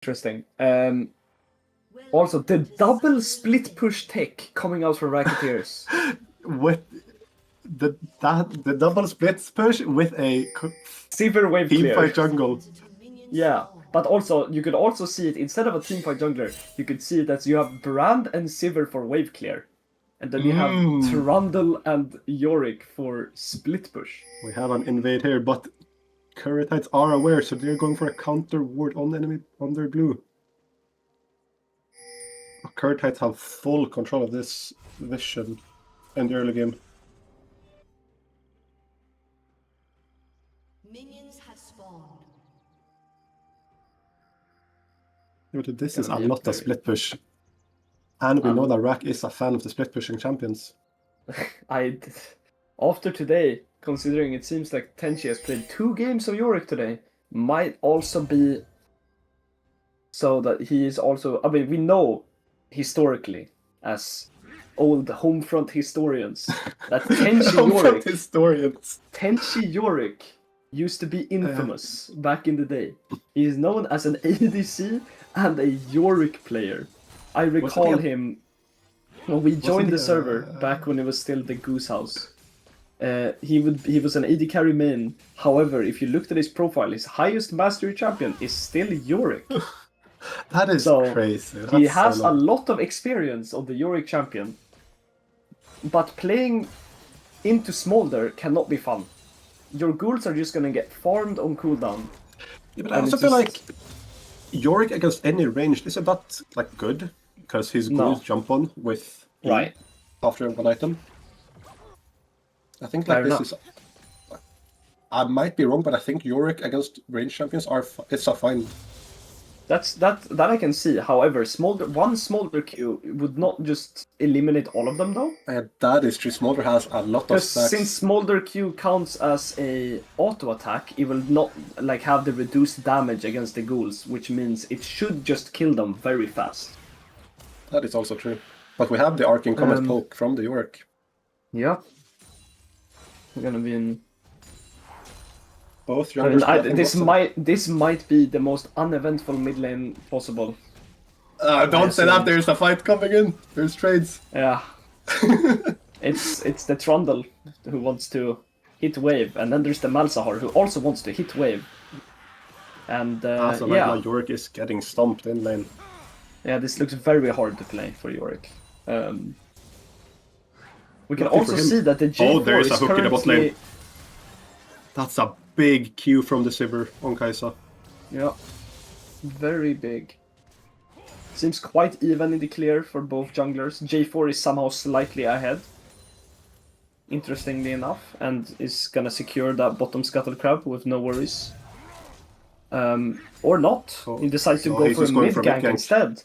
interesting. Also, the double split push tech coming out from Racketeers. With the double split push with a Sivir wave team clear. fight jungle. Yeah, but also you could also see it instead of a team fight jungler, you could see that you have Brand and Sivir for wave clear. And then you have Trundle and Yorick for split push. We have an invade here, but Curatites are aware, so they're going for a counter ward on the enemy on their blue. Curatites have full control of this vision in the early game. Minions have spawned. This is a lot of split push. And we know that Rack is a fan of the split pushing champions. After today, considering it seems like Tenchi has played 2 games of Yorick today, might also be so that he is also. I mean, we know historically, as old homefront historians, that Tenchi Yorick used to be infamous back in the day. He is known as an ADC and a Yorick player. I recall him when we joined the server back when it was still the Goose House. He was an AD carry main. However, if you looked at his profile, his highest mastery champion is still Yorick. That is crazy. He has a lot of experience on the Yorick champion. But playing into Smolder cannot be fun. Your ghouls are just gonna get farmed on cooldown. Yeah, but I also feel like Yorick against any range isn't that like good, because his ghouls jump on with after one item. I think like is. I might be wrong, but I think Yorick against range champions it's a fine. That I can see. However, one Smolder Q would not just eliminate all of them, though. That is true. Smolder has a lot of stacks. Since Smolder Q counts as a auto attack, it will not like have the reduced damage against the ghouls, which means it should just kill them very fast. That is also true. But we have the Arcane Comet poke from the Yorick. Yeah. We're gonna be in. Both this might be the most uneventful mid lane possible. Don't say that. There's a fight coming in. There's trades. Yeah. it's the Trundle who wants to hit wave, and then there's the Malzahar who also wants to hit wave. And right now Yorick is getting stomped in lane. Yeah, this looks very hard to play for Yorick. We can also see that the J4 there is a hook currently... in the bot lane. That's a big Q from the Sivir on Kai'Sa. Yeah, very big. Seems quite even in the clear for both junglers. J4 is somehow slightly ahead, interestingly enough, and is gonna secure that bottom scuttle crab with no worries. Or not. He decides to go for a mid gank instead.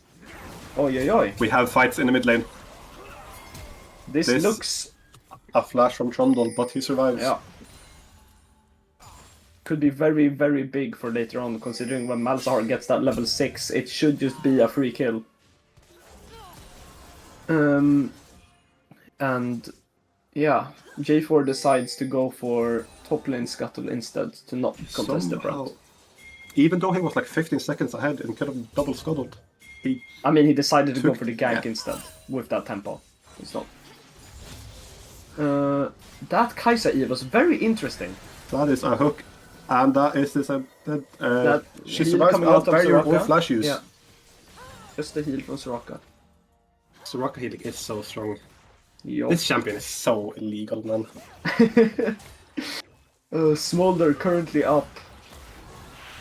Oi. We have fights in the mid lane. This looks... a flash from Trundle, but he survives. Yeah. Could be very, very big for later on, considering when Malzahar gets that level 6, it should just be a free kill. And yeah, J4 decides to go for top lane scuttle instead to not contest the Brand. Even though he was like 15 seconds ahead and could have double scuttled. He decided to go for the gank instead with that tempo. It's not. That Kai'Sa E was very interesting. That is a hook. And that is this. She survives without barrier or flash use. Yeah. Just the heal from Soraka. Soraka healing is so strong. Yo. This champion is so illegal, man. Smolder currently up.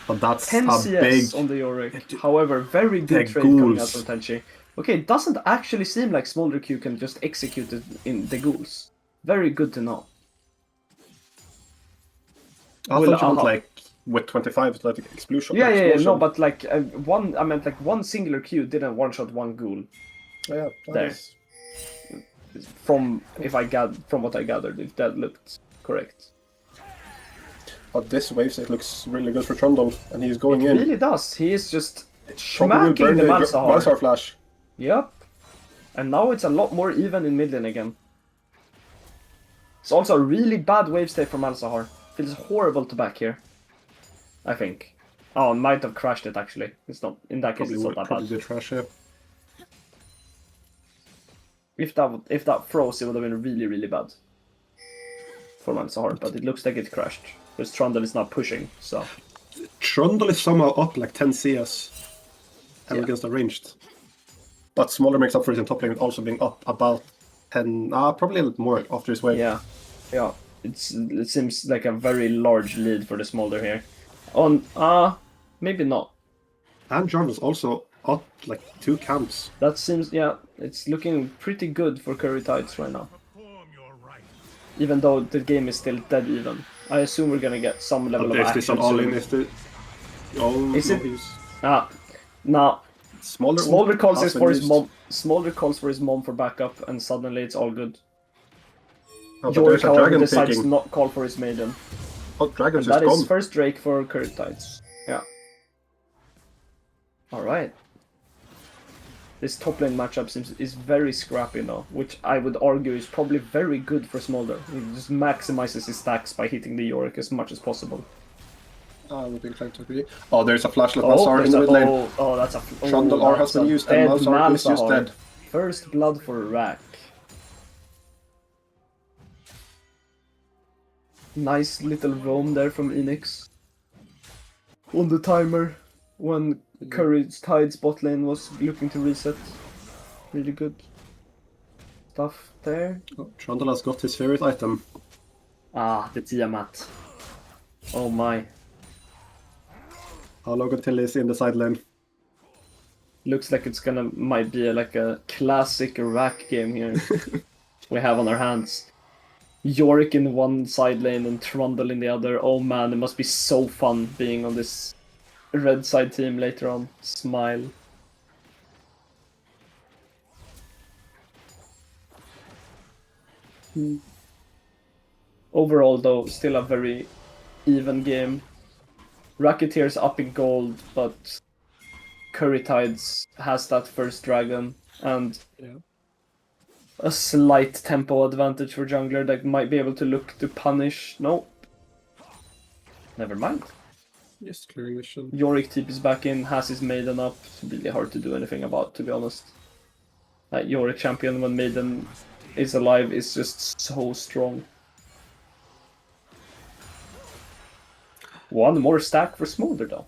But that's 10 a CS big on the Yorick. However, very good trade coming out from Tenchi. Okay, it doesn't actually seem like Smolder Q can just execute it in the ghouls. Very good to know. I thought you meant like with 25 like explosion. Yeah, no, but like one singular Q didn't one shot one ghoul. Yeah, there. From what I gathered, if that looked correct. But this wave state looks really good for Trundle, and he's going in. It really does. He is just smacking the Malzahar flash. Yep. And now it's a lot more even in mid lane again. It's also a really bad wave state for Malzahar. Feels horrible to back here, I think. Oh, might have crashed it actually. It's not in that case. Probably It's not that probably bad. did trash it. If that froze, it would have been really, really bad for Manzahar, but it looks like it crashed. Because Trundle is not pushing, so... Trundle is somehow up like 10 CS against the ranged. But Smolder makes up for it in top lane, also being up about 10, probably a little more after his wave. Yeah. It seems like a very large lead for the Smolder here. Maybe not. And Jarvan's also up like 2 camps. That seems, it's looking pretty good for Curry Tides right now. Even though the game is still dead even. I assume we're gonna get some level of action Is this an all-in? Is it? No. Smolder calls for his mom. Smolder calls for his mom for backup, and suddenly it's all good. Yorick, however, decides to not call for his maiden. Oh, Dragon's and that just is gone. First Drake for Curry Tides. Yeah. Alright. This top lane matchup is very scrappy now, which I would argue is probably very good for Smolder. He just maximizes his stacks by hitting the Yorick as much as possible. I would be inclined to agree. Oh, there's a flashlight Malzahar in the mid lane. Oh, that's a... Trundle R has been used and Malzahar is just dead. First blood for Rack. Nice little roam there from Enix. On the timer, when Curry's Tide's bot lane was looking to reset. Really good stuff there. Oh, Trundle has got his favorite item. Ah, the Tiamat. Oh my. How long until he's in the side lane? Looks like it's might be like a classic Rack game here. We have on our hands. Yorick in one side lane and Trundle in the other. Oh man, it must be so fun being on this red side team later on. Smile. Overall though, still a very even game. Racketeers up in gold, but Curry Tides has that first dragon and a slight tempo advantage for jungler that might be able to look to punish. No. Never mind. Yes, clearing mission. Yorick TP's back in, has his Maiden up. It's really hard to do anything about, to be honest. That Yorick champion when Maiden is alive is just so strong. One more stack for Smolder though.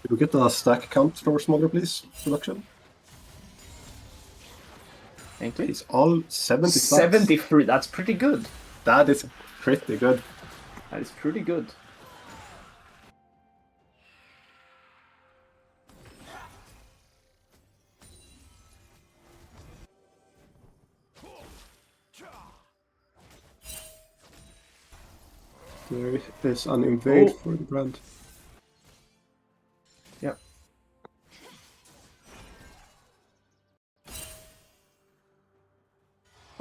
Could we get a stack count for Smolder, please? Production. Thank you. It's all 70 stacks. 73, that's pretty good. That is pretty good. That is pretty good. There is an invade for the brand. Yep.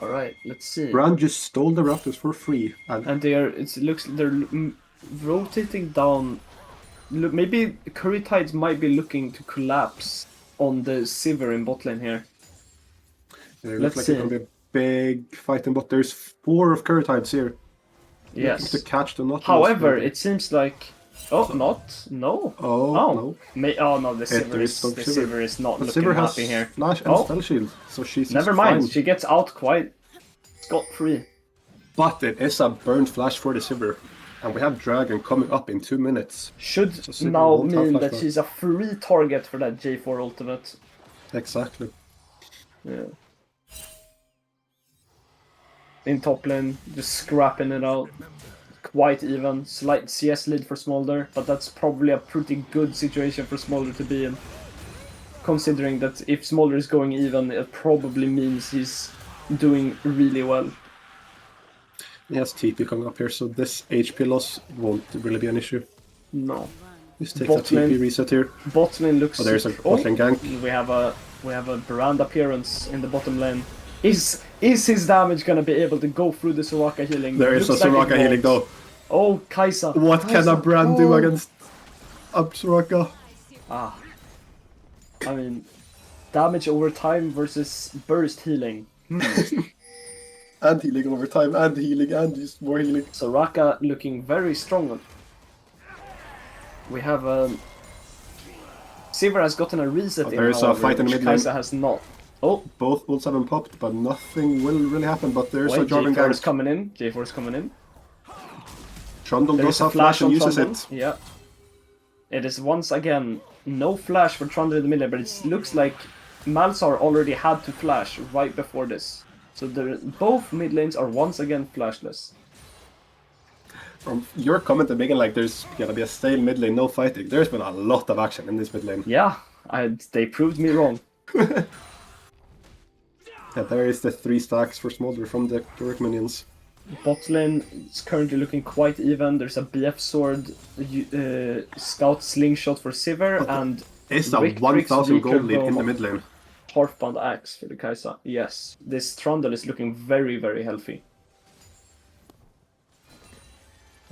All right, let's see. Brand just stole the Raptors for free, and they're rotating down. Look, maybe Curry Tides might be looking to collapse on the Sivir in bot lane here. It looks like it's gonna be a big fight in bot. There's 4 of Curry Tides here. Yes. To catch the Nautilus. However, it seems like no. No. No. The Sivir is not looking happy here. Flash and spell shield, so she's never mind. Fine. She gets out quite scot-free. But it is a burned flash for the Sivir, and we have Dragon coming up in 2 minutes. Should now mean that she's a free target for that J4 ultimate. Exactly. Yeah. In top lane, just scrapping it out. Quite even. Slight CS lead for Smolder, but that's probably a pretty good situation for Smolder to be in. Considering that if Smolder is going even, it probably means he's doing really well. He has TP coming up here, so this HP loss won't really be an issue. No. Just take a TP reset here. Bot lane looks... Oh, there's a bot lane gank. We have a brand appearance in the bottom lane. Is his damage gonna be able to go through the Soraka healing? There is a Soraka healing though. Oh, Kai'Sa. What can a brand do against a Soraka? I mean, damage over time versus burst healing. and healing over time, and healing, and just more healing. Soraka looking very strong. We have Sivir has gotten a reset in, there's however, a fight in the mid lane. Kai'Sa has not. Oh! Both ults have been popped, but nothing will really happen. But there's a Jarvan J4 is gank. coming in. J4 is coming in. Trundle There does is a have flash flash and on uses Trundle. it. Yeah. It is once again no flash for Trundle in the middle, but it looks like Malzahar already had to flash right before this. So both mid lanes are once again flashless. From your comment at the beginning, like there's gonna be a stale mid lane, no fighting. There's been a lot of action in this mid lane. Yeah, they proved me wrong. Yeah, there is the 3 stacks for Smolder from the Yorick minions. Bot lane is currently looking quite even. There's a BF sword, scout slingshot for Sivir, and it's a Rick 1,000 gold Weaker lead in the Bow mid lane. Halfbound axe for the Kai'Sa. Yes, this Trundle is looking very, very healthy.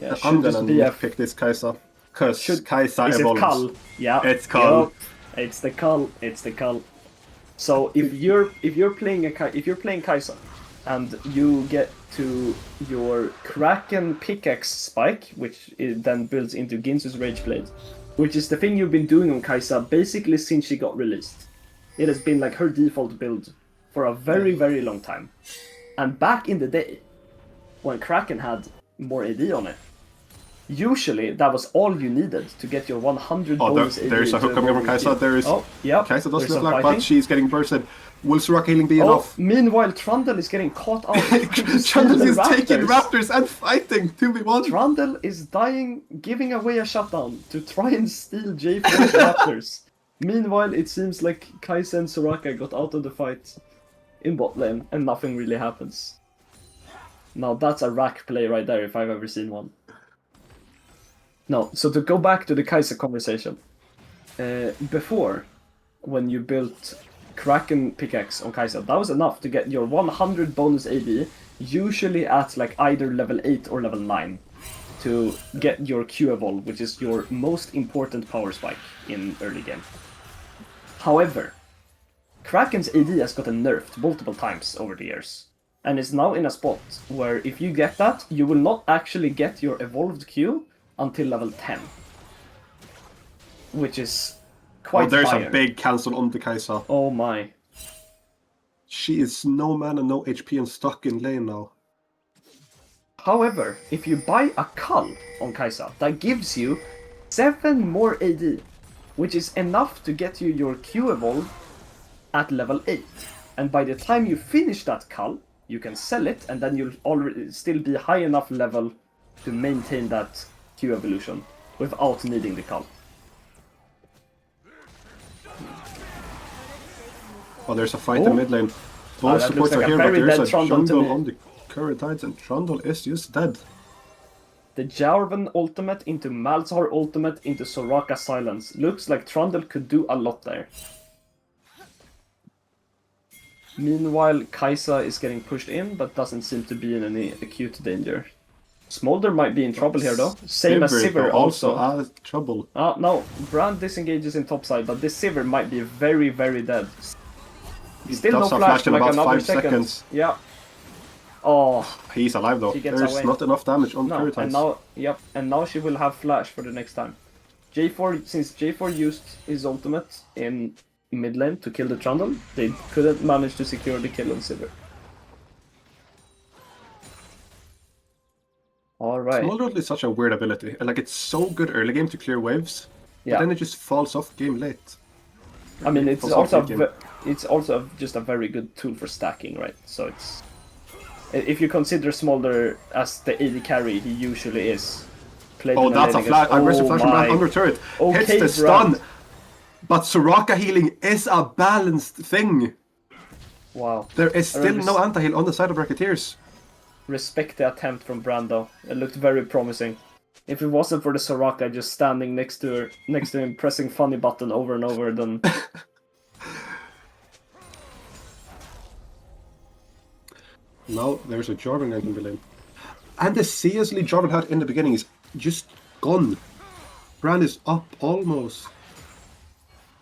Yeah, I'm should gonna BF pick this Kai'Sa. Cause Kai'Sa Is it evolves. Cull? Yeah. It's Cull. Yup. It's the Cull. It's the Cull. So if you're playing Kai'Sa, and you get to your Kraken pickaxe spike, which then builds into Ginsu's Rage Blade, which is the thing you've been doing on Kai'Sa basically since she got released. It has been like her default build for a very, very long time. And back in the day, when Kraken had more AD on it, usually that was all you needed to get your 100 bonus AD. There's a hook coming from Kai'Sa. There is. Oh, yeah. Kai'Sa does There's look some like, fighting. but she's getting bursted. Will Soraka healing be Oh, enough? meanwhile, Trundle is getting caught out. Trundle is taking Raptors and fighting 2v1. Trundle is dying, giving away a shutdown to try and steal J4's Raptors. Meanwhile, it seems like Kai'Sa and Soraka got out of the fight in bot lane, and nothing really happens. Now that's a rack play right there, if I've ever seen one. No, so to go back to the Kai'Sa conversation. Before, when you built Kraken pickaxe on Kai'Sa, that was enough to get your 100 bonus AD, usually at like either level 8 or level 9, to get your Q evolve, which is your most important power spike in early game. However, Kraken's AD has gotten nerfed multiple times over the years, and is now in a spot where if you get that, you will not actually get your evolved Q until level 10. Which is quite there's fire. a big cancel on the Kai'Sa. Oh my. She is no mana, no HP, and stuck in lane now. However, if you buy a Cull on Kai'Sa, that gives you 7 more AD, which is enough to get you your Q evolve at level 8. And by the time you finish that Cull, you can sell it, and then you'll already still be high enough level to maintain that Q evolution without needing the Cull. Oh, there's a fight in mid lane. Both that supports looks like are a here, but very there's dead a Trundle to jungle me. on the current tides, and Trundle is just dead. The Jarvan ultimate into Malzahar ultimate into Soraka silence. Looks like Trundle could do a lot there. Meanwhile, Kai'Sa is getting pushed in, but doesn't seem to be in any acute danger. Smolder might be in trouble here though. Same as Sivir also. has trouble. No, Brand disengages in topside, but this Sivir might be very, very dead. Still no does have flash flash in for like about another 5 second. seconds. Yeah. Oh, He's alive though. She gets There's away. not enough damage on no, current and tides. now she will have flash for the next time. J4, since J4 used his ultimate in mid lane to kill the Trundle, they couldn't manage to secure the kill on Sivir. Alright. Smolder is such a weird ability. Like, it's so good early game to clear waves, Yeah. but then it just falls off game late. I mean, it's falls off also late game. it's also just a very good tool for stacking, right? So it's if you consider Smolder as the AD carry, he usually is. Played Oh, in that's a lane flash. against- I missed a flash from my. Brand under turret. Okay, Hits the stun. Brand. But Soraka healing is a balanced thing. Wow. There is I still really no anti-heal on the side of Racketeers. Respect the attempt from Brando. It looked very promising. If it wasn't for the Soraka just standing next to him, pressing funny button over and over, then Now there's a Jarvan gank in the lane. And the CS lead Jarvan had in the beginning is just gone. Brand is up almost.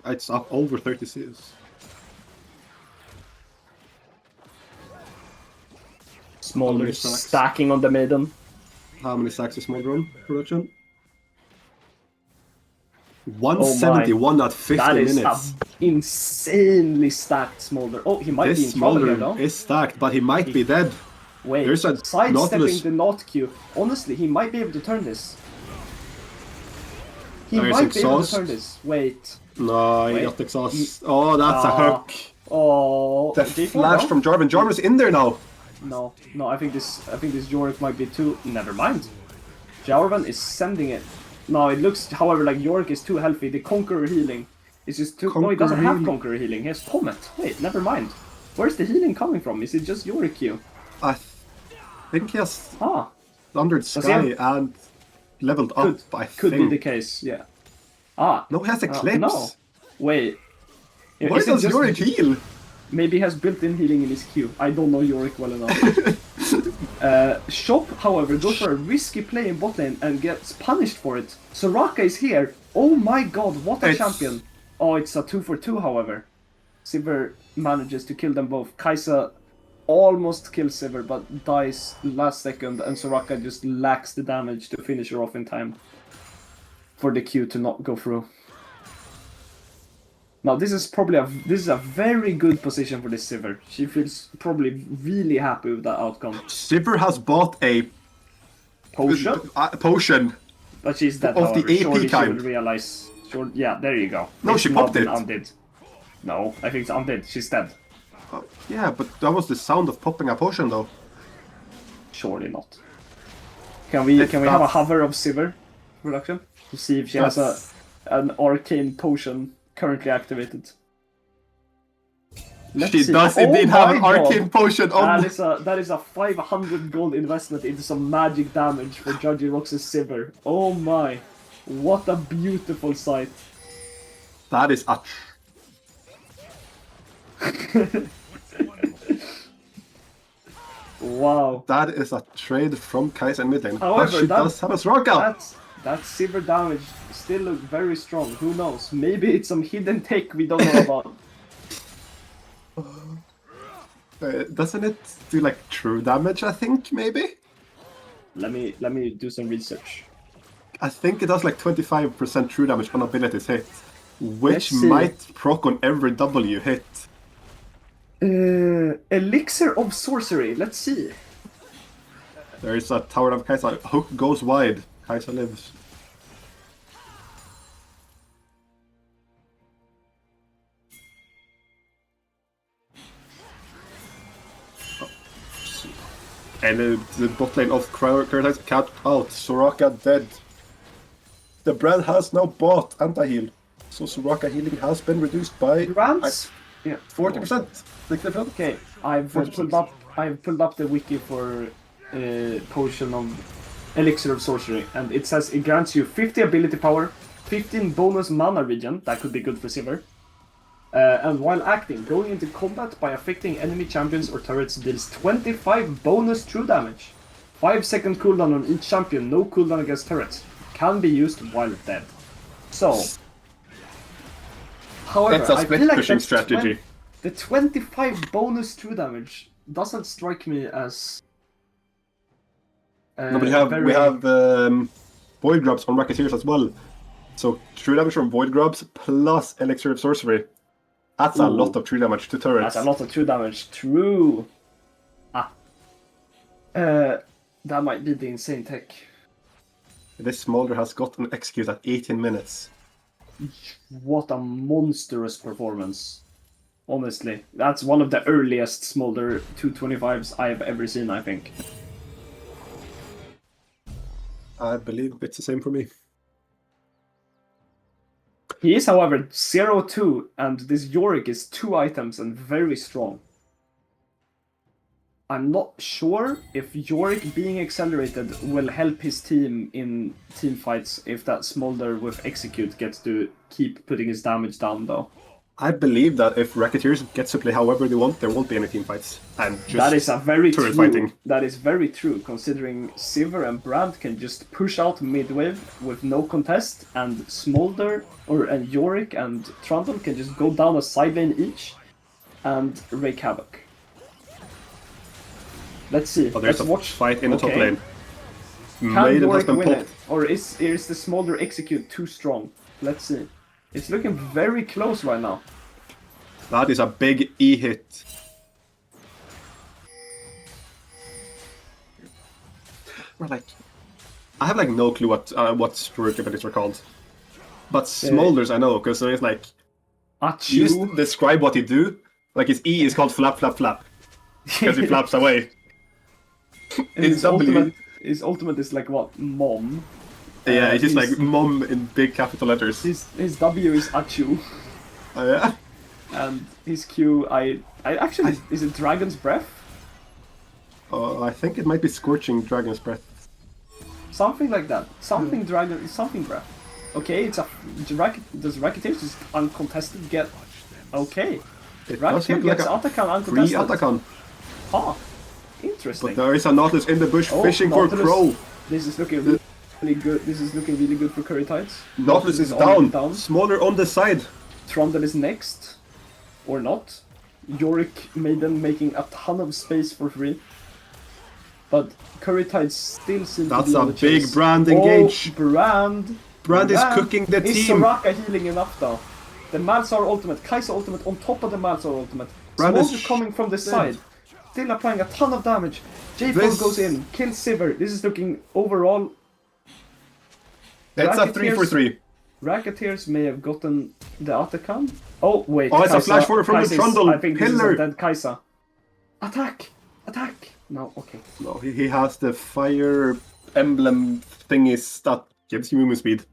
It's up over 30 CS. Smolder stacking on the maiden. How many stacks is Smolder on production? 171 at 50 minutes. That is insanely stacked Smolder. Oh, he might be in trouble here, though. This Smolder is stacked, but he might be dead. Wait, there's a sidestepping the not Q. Honestly, he might be able to turn this. He might be able to turn this. Wait. No, he got exhaust. Oh, that's a hook. Oh, the flash from Jarvan. Jarvan's in there now. No, I think this Yorick might be too. Never mind. Jarvan is sending it. No, it looks, however, like Yorick is too healthy. The Conqueror healing is just too. No, he doesn't have Conqueror healing. He has Comet. Wait, never mind. Where's the healing coming from? Is it just Yorick Q? I think he has Thundered Sky and leveled up. Could be the case. Yeah. No, he has Eclipse. No. Wait. Why does Yorick heal? Maybe he has built-in healing in his Q. I don't know Yorick well enough. Shop, however, goes for a risky play in bot lane and gets punished for it. Soraka is here. Oh my god, what a champion. Oh, it's a 2-for-2, however. Sivir manages to kill them both. Kai'Sa almost kills Sivir, but dies last second, and Soraka just lacks the damage to finish her off in time for the Q to not go through. Now this is probably a very good position for this Sivir. She feels probably really happy with that outcome. Sivir has bought a potion. But she's dead. Of the AP surely kind. She will realize. Sure, yeah, there you go. No, she popped it. Undid. No, I think it's undid. She's dead. Yeah, but that was the sound of popping a potion, though. Surely not. Can we have a hover of Sivir production to see if she has an arcane potion currently activated? She does indeed have an arcane potion on. That is a 500 gold investment into some magic damage for Judgy Rox's Sivir. Oh my, what a beautiful sight. That is a... Wow. That is a trade from Kai'Sa in mid lane. However, but she does have a Soraka. That Sivir damage still looks very strong. Who knows? Maybe it's some hidden tech we don't know about. Doesn't it do like true damage, I think, maybe? Let me do some research. I think it does like 25% true damage when abilities hit, which might proc on every W hit. Elixir of Sorcery, let's see. There is a Tower of Kai'Sa. Hook goes wide. Kai'Sa lives. And the bot lane of Curtis cat out. Soraka dead. The brand has now bought anti-heal. So Soraka healing has been reduced by Grants? Yeah. 40%. Okay, I've pulled up the wiki for potion of Elixir of Sorcery, and it says it grants you 50 ability power, 15 bonus mana regen, that could be good for Sivir. And while acting, going into combat by affecting enemy champions or turrets deals 25 bonus true damage. 5-second cooldown on each champion, no cooldown against turrets. Can be used while dead. So, however, it's a split pushing strategy. The 25 bonus true damage doesn't strike me as... no, but we have Void Grubs on Racketeers as well. So true damage from Void Grubs plus Elixir of Sorcery. That's a lot of true damage to turrets. That's a lot of true damage. True. That might be the insane tech. This Smolder has gotten execute at 18 minutes. What a monstrous performance. Honestly, that's one of the earliest Smolder 225s I've ever seen, I think. I believe it's the same for me. He is, however, 0-2, and this Yorick is 2 items and very strong. I'm not sure if Yorick being accelerated will help his team in team fights if that Smolder with Execute gets to keep putting his damage down, though. I believe that if Racketeers gets to play however they want, there won't be any team fights. And just that is a very true. Fighting. That is very true, considering Sivir and Brand can just push out mid-wave with no contest, and Smolder and Yorick and Trundle can just go down a side lane each and wreak havoc. Let's see. Oh, there's Let's a watch. fight in the top lane. Can Maiden has Yorick been win popped. it? Or is the Smolder Execute too strong? Let's see. It's looking very close right now. That is a big E hit. Like, I have like no clue what stroke abilities are called. But Smolders I know, because there is like... Achoo. Just describe what he do. Like his E is called flap flap flap. Because he flaps away. His ultimate is like what? Mom. Yeah, it's just like mom in big capital letters. His W is Achoo. Oh yeah? And his Q, I actually, is it Dragon's Breath? I think it might be Scorching Dragon's Breath. Something like that. Something breath. Okay, it's a... Does Racketeers just uncontested get... Okay. Racketeers gets like Atakan uncontested. Free Atakan. Ah, interesting. But there is a Nautilus in the bush fishing for Crow. This is looking really good. This is looking really good for Curry Tides. Nautilus is down. Smaller on the side. Trundle is next. Or not. Yorick Maiden making a ton of space for free. But Curry Tides still seem to be on the chase. That's a big Brand engage. Brand is cooking the team. Is Soraka healing enough though? The Malzar ultimate, Kai'Sa ultimate on top of the Malzar ultimate. Smolder coming from the side. Still applying a ton of damage. J4 goes in, kills Sivir. This is looking overall... It's a 3-for-3. Racketeers may have gotten the Atakan. Oh, wait. Oh, it's a flash forward from the Trundle. I think this is a dead Kai'Sa. Attack! Attack! No, okay. No, he has the fire emblem thingies that gives you movement speed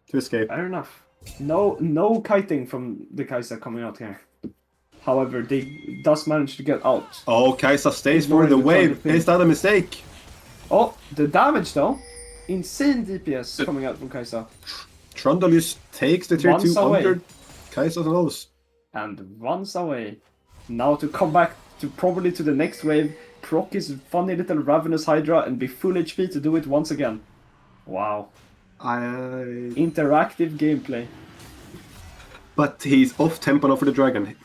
to escape. Fair enough. No kiting from the Kai'Sa coming out here. However, they does manage to get out. Oh, Kai'Sa stays for the wave. Is that a mistake? Oh, the damage though. Insane DPS coming out from Kai'Sa. Trundle just takes the tier 2 under Kai'Sa's nose. And runs away. Now to come back to probably to the next wave, proc his funny little Ravenous Hydra and be full HP to do it once again. Wow. Interactive gameplay. But he's off tempo now for the dragon.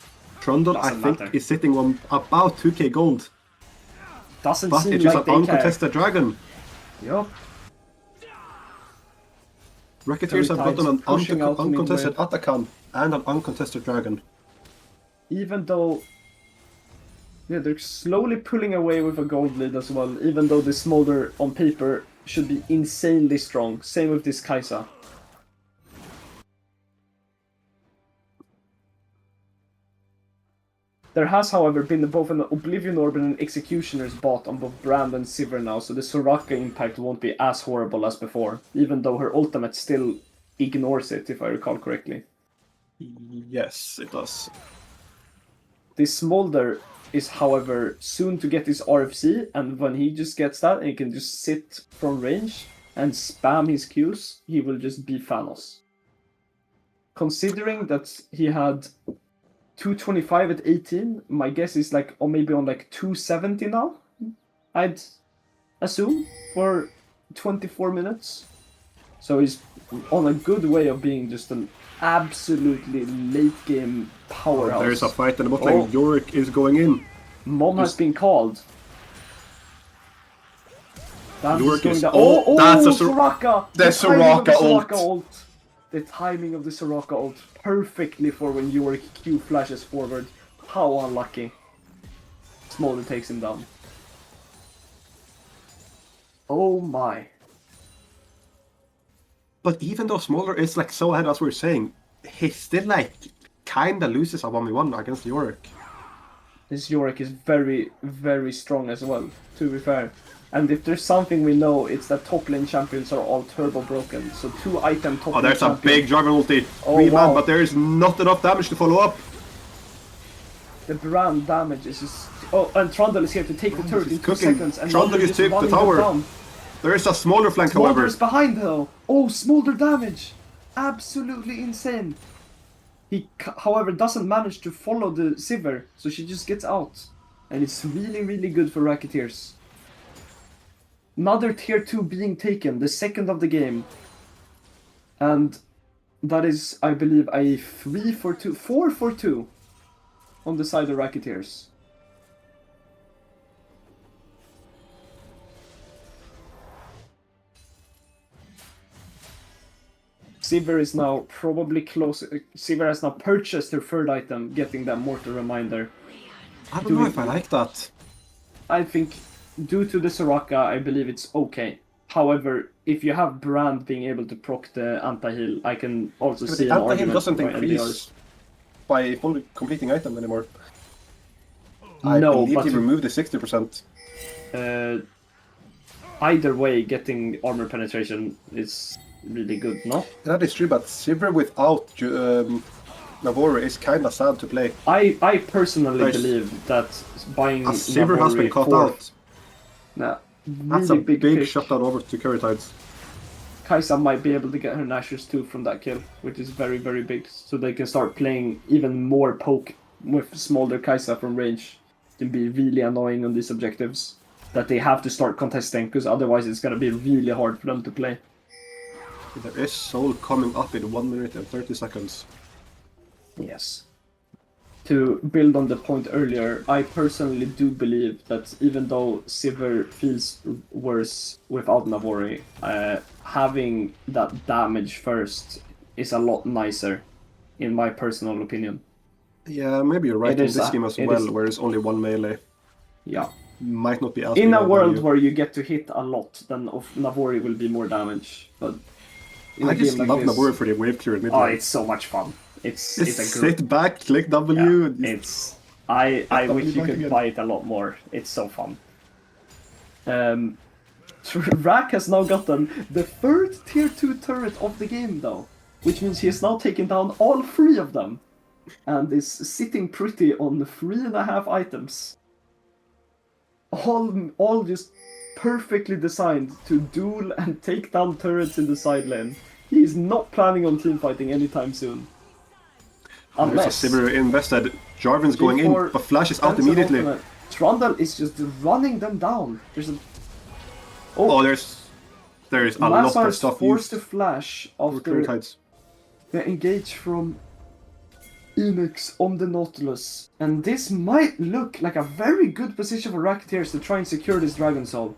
Trundle, I think, is sitting on about 2k gold. Doesn't but seem it's just like an uncontested dragon. Yup. Racketeers have gotten an uncontested Atakan and an uncontested dragon. Even though... Yeah, they're slowly pulling away with a gold lead as well, even though the Smolder on paper should be insanely strong. Same with this Kai'Sa. There has, however, been both an Oblivion Orb and an Executioner's bot on both Brand and Sivir now, so the Soraka impact won't be as horrible as before, even though her ultimate still ignores it, if I recall correctly. Yes, it does. This Smolder is, however, soon to get his RFC, and when he just gets that, and he can just sit from range and spam his Qs, he will just be Thanos. Considering that he had 225 at 18, my guess is like, or maybe on like 270 now, I'd assume, for 24 minutes. So he's on a good way of being just an absolutely late game powerhouse. There's a fight in the bot lane. Yorick is going in. Mom has been called. Yorick is... That's a Soraka! The Soraka ult. The timing of the Soraka ult perfectly for when Yorick Q flashes forward. How unlucky. Smolder takes him down. Oh my. But even though Smolder is like so ahead as we were saying, he still like kinda loses a 1v1 against Yorick. This Yorick is very, very strong as well, to be fair. And if there's something we know, it's that top lane champions are all turbo broken. So 2-item top lane there's champion. A big Dragon ulti. Man, but there is not enough damage to follow up. The Brand damage is just... Oh, and Trundle is here to take the turret in 2 seconds. And Trundle is took the tower. There is a Smolder flank, however. Smolder is behind though. Oh, Smolder damage. Absolutely insane. He, however, doesn't manage to follow the Sivir, so she just gets out. And it's really, really good for Racketeers. Another tier 2 being taken, the second of the game. And that is, I believe, a 3-for-2, 4-for-2 on the side of Racketeers. Sivir is now probably close. Sivir has now purchased her third item, getting that Mortal Reminder. I don't know if I like that. I think, due to the Soraka, I believe it's okay. However, if you have Brand being able to proc the anti-heal, I can also see an anti-heal argument doesn't for increase LDRs. by fully completing item anymore. No, I believe but he removed the 60%. Either way, getting armor penetration is really good, no? That is true, but Sivir without Navori is kind of sad to play. I personally believe that buying Sivir has been caught out. Nah, That's really a big pick. shutdown over to Curry Tides. Kaisa might be able to get her Nashers too from that kill, which is very, very big. So they can start playing even more poke with smaller Kaisa from range. It can be really annoying on these objectives that they have to start contesting, because otherwise it's going to be really hard for them to play. There is Soul coming up in 1 minute and 30 seconds. Yes. To build on the point earlier, I personally do believe that even though Sivir feels worse without Navori, having that damage first is a lot nicer, in my personal opinion. Yeah, maybe you're right in this game as well, where it's only one melee. Yeah. Might not be as in a world where you get to hit a lot, then Navori will be more damage. But I just love Navori for the wave clear in mid. Oh, it's so much fun. It's a sit back, click W. Yeah, I wish you could buy it a lot more. It's so fun. Rack has now gotten the third tier 2 turret of the game though, which means he has now taken down all 3 of them, and is sitting pretty on 3.5 items. All just perfectly designed to duel and take down turrets in the side lane. He is not planning on teamfighting anytime soon. Unless Sivir invested, Jarvan's going in, but Flash is out immediately. Trundle is just running them down. There's a there's a lot of stuff forced to flash after the engage from Enix on the Nautilus, and this might look like a very good position for Racketeers to try and secure this Dragon Soul.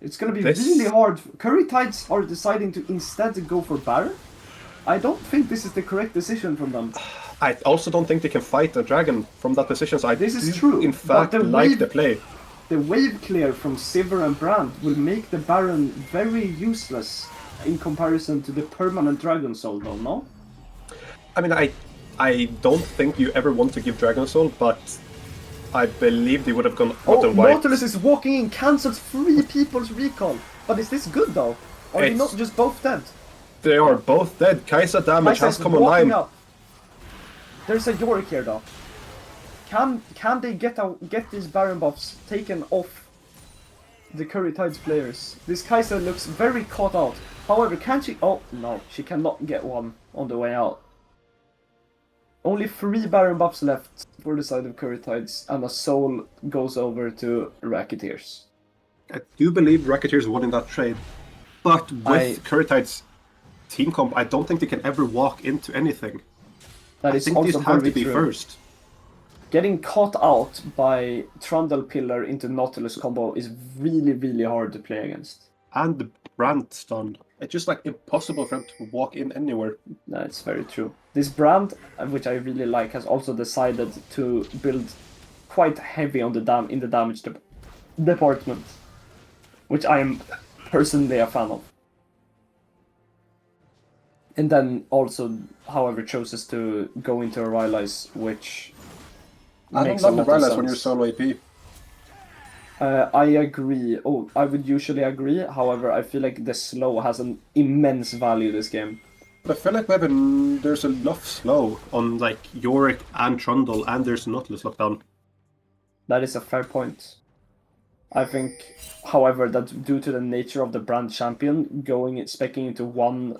It's gonna be really hard. Curry Tides are deciding to instead go for Baron. I don't think this is the correct decision from them. I also don't think they can fight a dragon from that position, so this is true. In fact, like the play. The wave clear from Sivir and Brand will make the Baron very useless in comparison to the permanent Dragon Soul, though, no? I mean, I don't think you ever want to give Dragon Soul, but I believe they would have gotten white. Nautilus is walking in, cancels 3 people's recall. But is this good, though? Are they not just both dead? They are both dead. Kaisa damage has come online. There's a Yorick here, though. Can they get these Baron buffs taken off the Curry Tides players? This Kaisa looks very caught out. However, can she... Oh, no. She cannot get one on the way out. Only 3 Baron buffs left for the side of Curry Tides, and a soul goes over to Racketeers. I do believe Racketeers won in that trade. But with Curry Tides team comp, I don't think they can ever walk into anything. That is I think also these have very to be true. first. Getting caught out by Trundle Pillar into Nautilus combo is really, really hard to play against. And the Brand stun. It's just like impossible for him to walk in anywhere. That's very true. This Brand, which I really like, has also decided to build quite heavy on the damage department, which I am personally a fan of. And then also, however, chooses to go into a Rylai's, which I don't love the Rylai's when you're solo AP. I agree. I would usually agree. However, I feel like the slow has an immense value this game. But I feel like there's enough slow on like Yorick and Trundle, and there's Nautilus lockdown. That is a fair point. I think, however, that due to the nature of the Brand champion, specking into one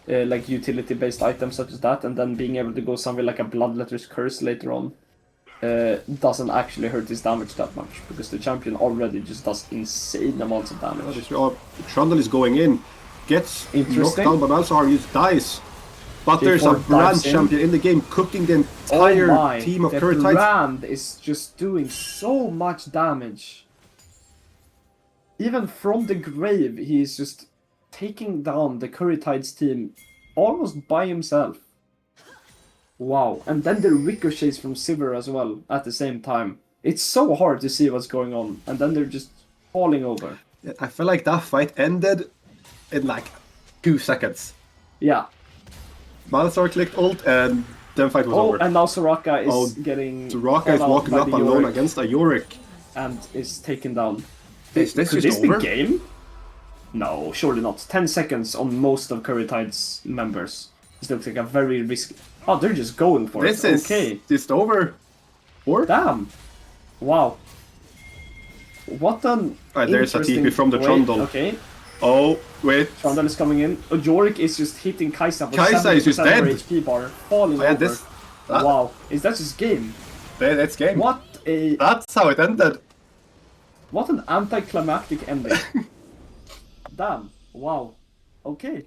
like utility-based item such as that, and then being able to go somewhere like a Bloodletter's Curse later on, doesn't actually hurt his damage that much, because the champion already just does insane amounts of damage. Trundle is going in, gets knocked down, but also Arius dies. But there's a Brand champion in the game cooking the entire team of Curry Tides. Brand is just doing so much damage. Even from the grave, he is just taking down the Curry Tides team almost by himself. Wow. And then the ricochets from Sivir as well at the same time. It's so hard to see what's going on. And then they're just falling over. I feel like that fight ended in like 2 seconds. Yeah. Malasar clicked ult and then fight was over. And now Soraka is getting... Soraka is walking up alone against a Yorick. And is taken down. Is this Could just this over? be game? No, surely not. 10 seconds on most of Curry Tide's members. This looks like a very risky... Oh, they're just going for this it. This is just over. Or? Damn. Wow. What an there's a TP from the Trundle. Okay. Oh, wait. Trundle is coming in. Yorick is just hitting Kai'Sa for Kai'Sa is just dead. HP bar. Falling over. Wow. Is that just game? That's game. That's how it ended. What an anticlimactic ending. Damn. Wow. Okay.